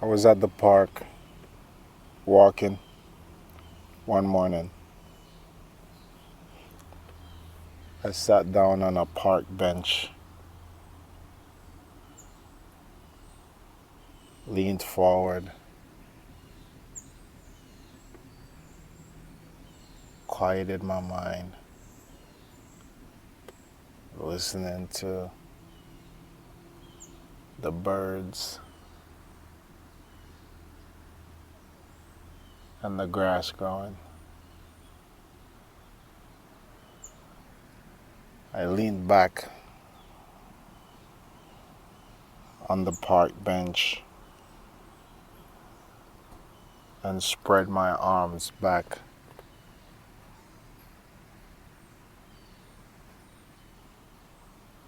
I was at the park walking one morning. I sat down on a park bench, leaned forward, quieted my mind, listening to the birds and the grass growing. I leaned back on the park bench and spread my arms back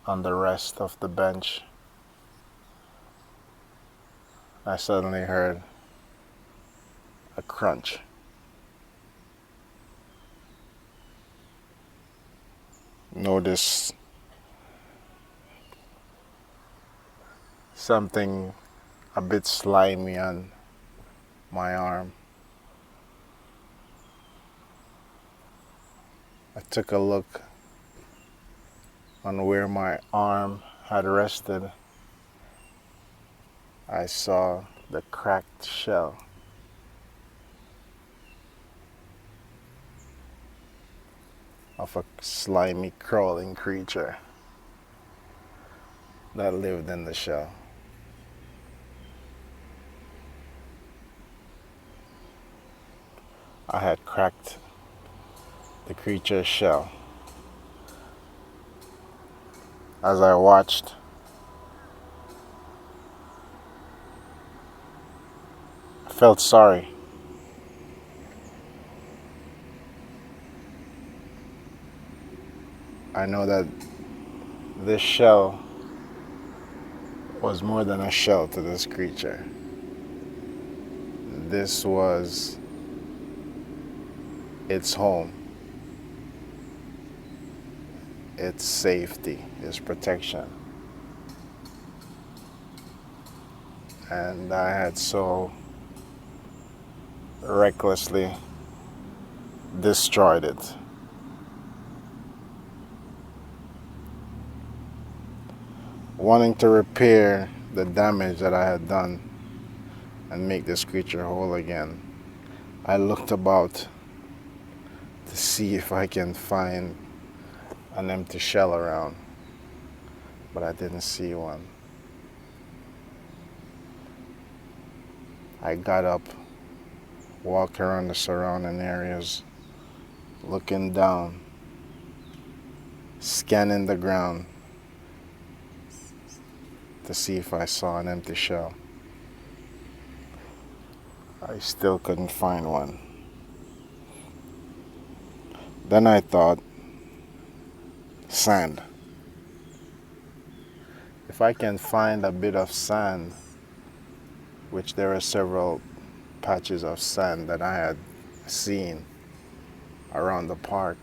on the rest of the bench. I suddenly heard a crunch. Noticed something a bit slimy on my arm. I took a look on where my arm had rested. I saw the cracked shell of a slimy crawling creature that lived in the shell. I had cracked the creature's shell. As I watched, I felt sorry. I know that this shell was more than a shell to this creature. This was its home, its safety, its protection. And I had so recklessly destroyed it. Wanting to repair the damage that I had done and make this creature whole again, I looked about to see if I can find an empty shell around, but I didn't see one. I got up, walked around the surrounding areas, looking down, scanning the ground to see if I saw an empty shell. I still couldn't find one. Then I thought, sand. If I can find a bit of sand, which there are several patches of sand that I had seen around the park,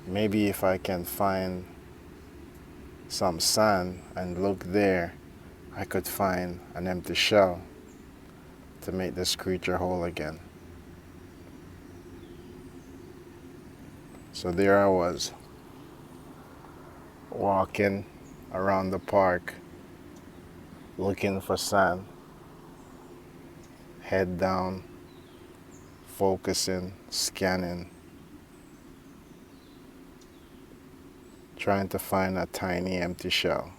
maybe if I can find some sand and look there, I could find an empty shell to make this creature whole again. So there I was, walking around the park, looking for sand, head down, focusing, scanning, trying to find a tiny empty shell.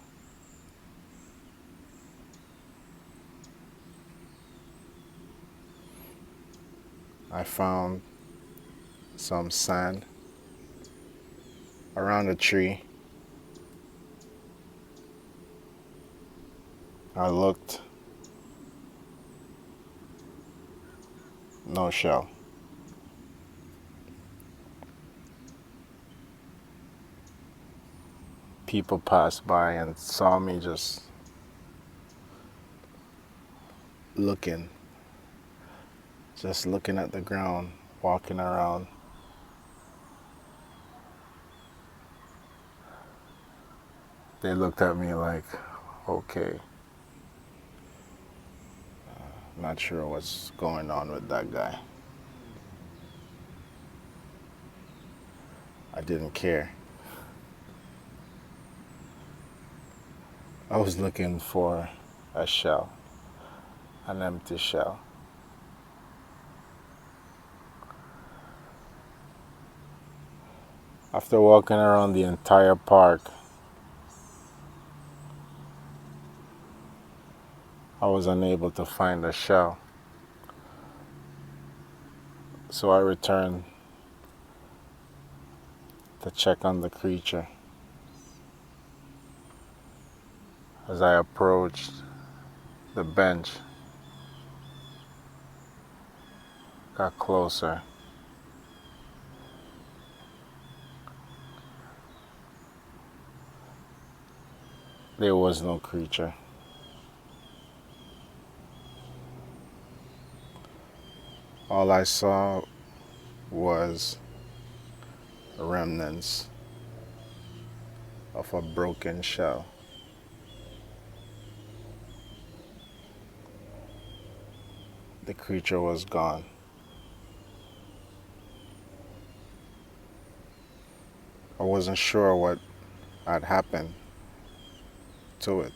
I found some sand around a tree. I looked, no shell. People passed by and saw me just looking, just looking at the ground, walking around. They looked at me like, okay. Not sure what's going on with that guy. I didn't care. I was looking for a shell, an empty shell. After walking around the entire park, I was unable to find a shell. So I returned to check on the creature. As I approached the bench, got closer, there was no creature. All I saw was remnants of a broken shell. The creature was gone. I wasn't sure what had happened to it.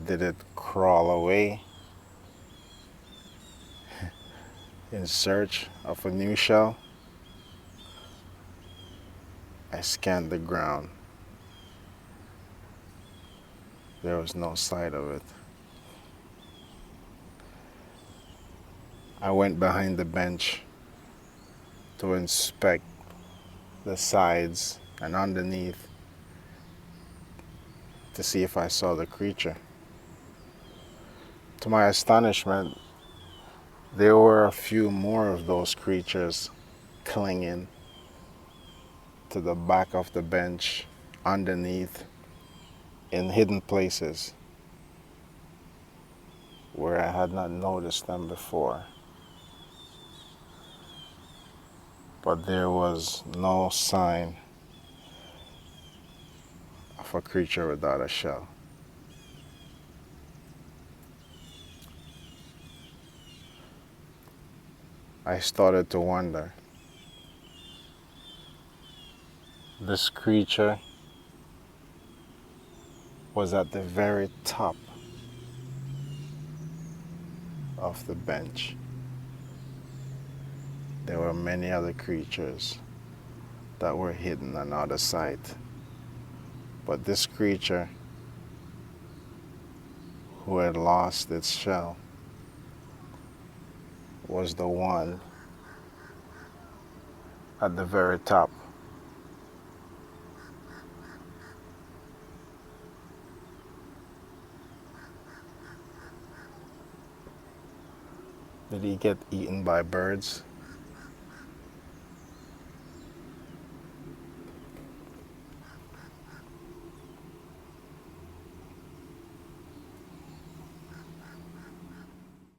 Did it crawl away in search of a new shell? I scanned the ground. There was no sight of it. I went behind the bench to inspect the sides and underneath to see if I saw the creature. To my astonishment, there were a few more of those creatures clinging to the back of the bench, underneath, in hidden places where I had not noticed them before. But there was no sign of a creature without a shell. I started to wonder, this creature was at the very top of the bench. There were many other creatures that were hidden and out of sight. But this creature, who had lost its shell, was the one at the very top. Did he get eaten by birds?